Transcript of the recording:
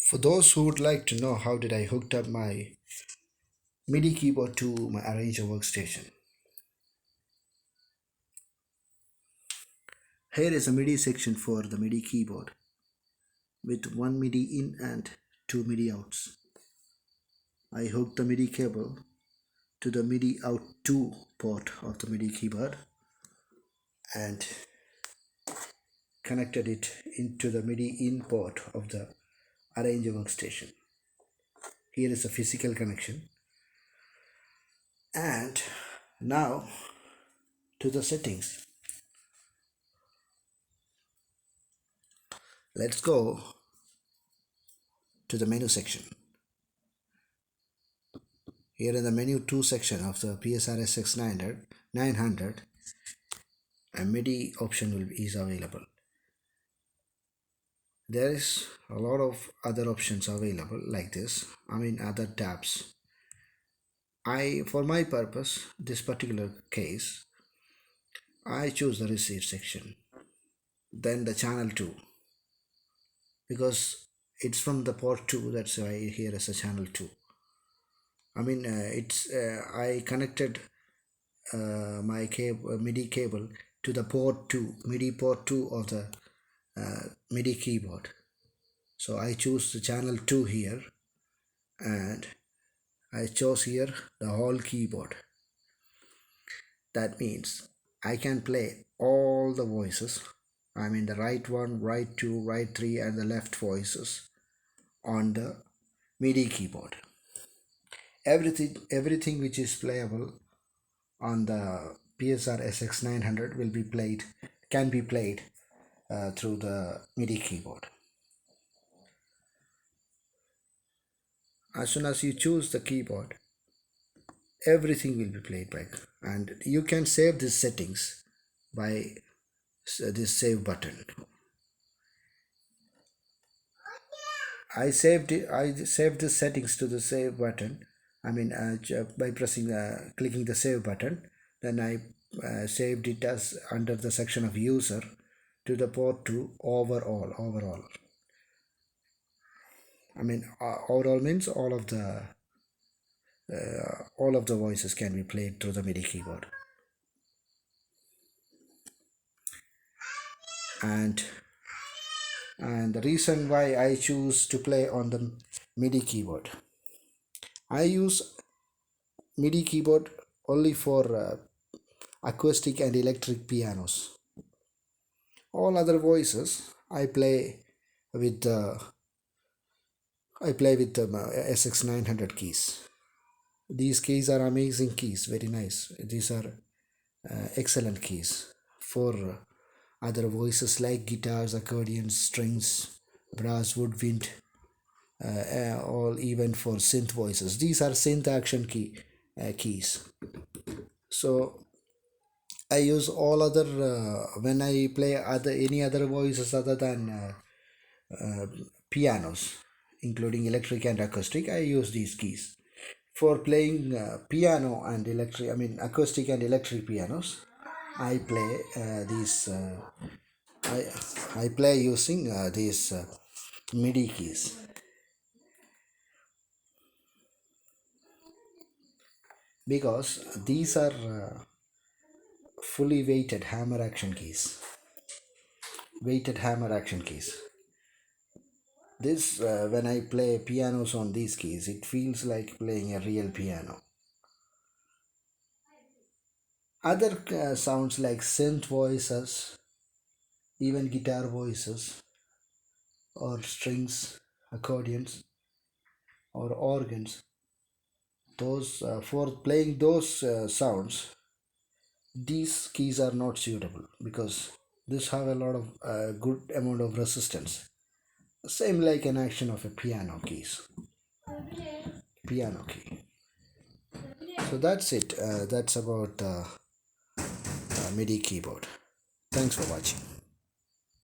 For those who would like to know how did I hooked up my MIDI keyboard to my Arranger workstation. Here is a MIDI section for the MIDI keyboard with one MIDI in and two MIDI outs. I hooked the MIDI cable to the MIDI out 2 port of the MIDI keyboard and connected it into the MIDI in port of the Arranger workstation. Here is a physical connection. And now to the settings. Let's go to the menu section. Here in the menu 2 section of the PSR SX900, a MIDI option is available. There is a lot of other options available like this, other tabs. For my purpose, this particular case, I choose the receive section, then the channel 2, because it's from the port 2, that's why here is a channel 2. I connected my MIDI cable to the port 2, MIDI port 2 of the MIDI keyboard. So I choose the channel 2 here, and I chose here the whole keyboard. That means I can play all the voices, the right 1, right 2, right 3 and the left voices on the MIDI keyboard. Everything which is playable on the PSR SX900 can be played through the MIDI keyboard. As soon as you choose the keyboard, everything will be played back, and you can save these settings by this save button. I saved the settings to the save button. By clicking the save button, then I saved it as under the section of user to the port to overall. Overall means all of the voices can be played through the MIDI keyboard. And the reason why I choose to play on the MIDI keyboard, I use MIDI keyboard only for acoustic and electric pianos. All other voices I play with the SX900 keys. These keys are amazing keys, very nice. These are excellent keys for other voices like guitars, accordions, strings, brass, woodwind, or even for synth voices. These are synth action keys. So I use all other when I play any other voices other than pianos, including electric and acoustic. I use these keys for playing piano and acoustic and electric pianos. I play I play using these MIDI keys, because these are fully weighted hammer action keys. This when I play pianos on these keys, it feels like playing a real piano. Other sounds like synth voices, even guitar voices, or strings, accordions, or organs, those for playing those sounds, these keys are not suitable, because this have a lot of good amount of resistance, same like an action of a piano key. So that's it. That's about the MIDI keyboard. Thanks for watching.